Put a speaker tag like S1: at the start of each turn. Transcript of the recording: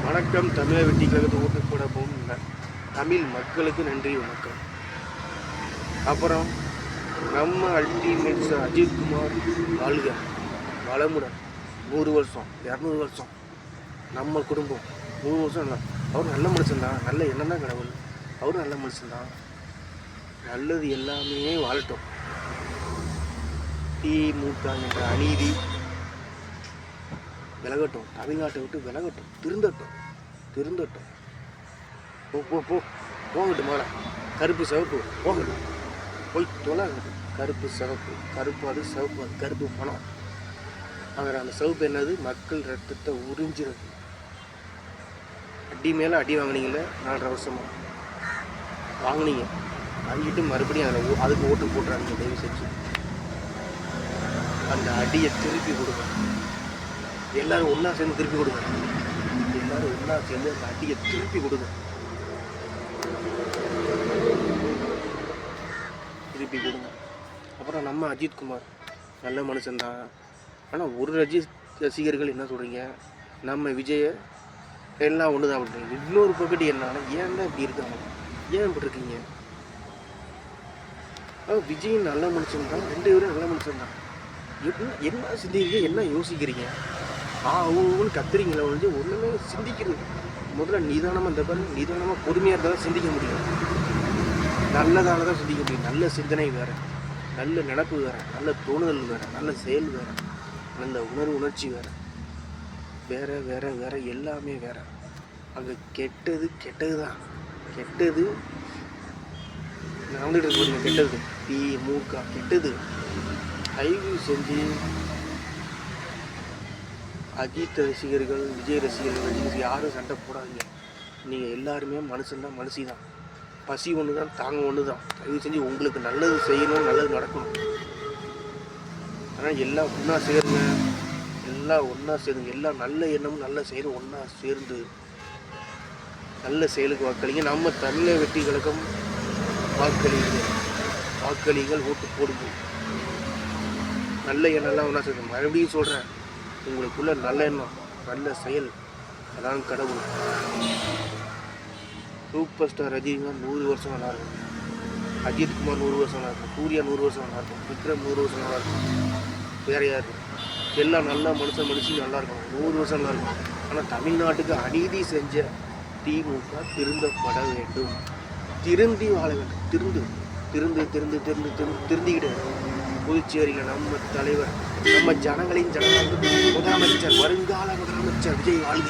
S1: வணக்கம். தமிழை வெட்டி கழகத்தை ஓட்டு போட போகும் தமிழ் மக்களுக்கு நன்றி வணக்கம். அப்புறம் நம்ம அல்டிமேட்ஸ் அஜித்குமார் வாழ்க வளமுடன். 100 வருஷம் 200 வருஷம் நம்ம குடும்பம் 100 வருஷம் இல்லை. அவர் நல்ல மனுஷன்தான், நல்ல எண்ணம் தான் கடவுள். அவரும் நல்ல மனுஷன்தான். நல்லது எல்லாமே வாழட்டும். திமுக என்ற அநீதி விலகட்டும், தமிழ்நாட்டை விட்டு விலகட்டும், திருந்தட்டும். போகட்டும். மேலே கருப்பு சிவப்பு போகட்டும், போய் தொலைகட்டும். கருப்பு சிவப்பு, கருப்பு அது சிவப்பு அது கருப்பு பணம். அவர் அந்த சிவப்பு என்னது? மக்கள் ரத்தத்தை உறிஞ்சிருக்கு. அடி மேலே அடி வாங்கினீங்கள 4.5 வருஷமாக வாங்கினீங்க. வாங்கிட்டு மறுபடியும் அதில் அதுக்கு ஓட்டு போட்டுறாங்க. தயவு செஞ்சு அந்த அடியை திருப்பி கொடுங்க. எல்லாரும் ஒன்றா சேர்ந்து திருப்பி கொடுங்க. எல்லாரும் ஒன்றா சேர்ந்து அந்த அடியை திருப்பி கொடுங்க. அப்புறம் நம்ம அஜித்குமார் நல்ல மனுஷன்தான். ஆனால் ஒரு ரசிகர்கள் என்ன சொல்கிறீங்க, நம்ம விஜயை எல்லாம் ஒன்று தான் பண்ணுறீங்க. இன்னொரு பக்கத்து என்னன்னா, ஏன் தான் இப்படி இருக்காங்க, ஏன் இப்படி இருக்கீங்க? விஜய் நல்ல மனுஷன் தான், 2 பேரும் நல்ல மனுஷன் தான். என்ன சிந்திக்கிறீங்க, என்ன யோசிக்கிறீங்க? ஒவ்வொன்று கத்துறீங்களா? ஒன்றுமே சிந்திக்கிறது. முதல்ல நிதானமாக இந்த பாருங்க, நிதானமாக பொறுமையாக இருந்தால் தான் சிந்திக்க முடியும். நல்லதால தான் சிந்திக்க முடியும். நல்ல சிந்தனை வேறு, நல்ல நினப்பு வேறு, நல்ல தோணுதல் வேறு, நல்ல செயல் வேறு, நல்ல உணர்ச்சி வேறு எல்லாமே வேறு. அங்கே கெட்டது தான். கெட்டது நடந்துகிட்டு இருக்கு. கெட்டது திமுக கெட்டது. தயவு செஞ்சு அஜித் ரசிகர்கள், விஜய் ரசிகர்கள் யாரும் சண்டை போடாதீங்க. நீங்கள் எல்லாருமே மனுஷன்தான், மனுஷி தான். பசி ஒன்று தான், தாங்க ஒன்று தான். தயவு செஞ்சு உங்களுக்கு நல்லது செய்யணும், நல்லது நடக்கணும். ஆனால் எல்லாம் ஒன்றா சேருங்க, எல்லாம் நல்ல எண்ணமும் நல்ல செயலும் ஒன்றா சேர்ந்து நல்ல செயலுக்கு வாக்களிங்க. நம்ம தமிழை வெட்டி கழகம் வாக்களிங்கள், ஓட்டு போடுங்க. நல்ல எண்ணம்லாம் ஒன்றா சேர்ந்து. மறுபடியும் சொல்கிறேன், உங்களுக்குள்ள நல்ல எண்ணம், நல்ல செயல், அதான் கடவுள். சூப்பர் ஸ்டார் ரஜினிகாந்த் 100 வருஷம் நல்லாயிருக்கும். அஜித்குமார் 100 வருஷம் நல்லாயிருக்கும். சூர்யா 100 வருஷம் நல்லாயிருக்கும். விக்ரம் 100 வருஷம் நல்லாயிருக்கும். வேறு யார்? எல்லாம் நல்ல மனுஷி நல்லாயிருக்கும். 100 வருஷம் நல்லாயிருக்கும். ஆனால் தமிழ்நாட்டுக்கு அநீதி செஞ்ச திமுக திருந்தப்பட வேண்டும். திருந்தி வாழ வேண்டும். திருந்திக்கிட்டு புதுச்சேரியில் நம்ம தலைவர், நம்ம ஜனங்களின் ஜனநாயக முதலமைச்சர், வருங்கால முதலமைச்சர் விஜய் வாழ்க.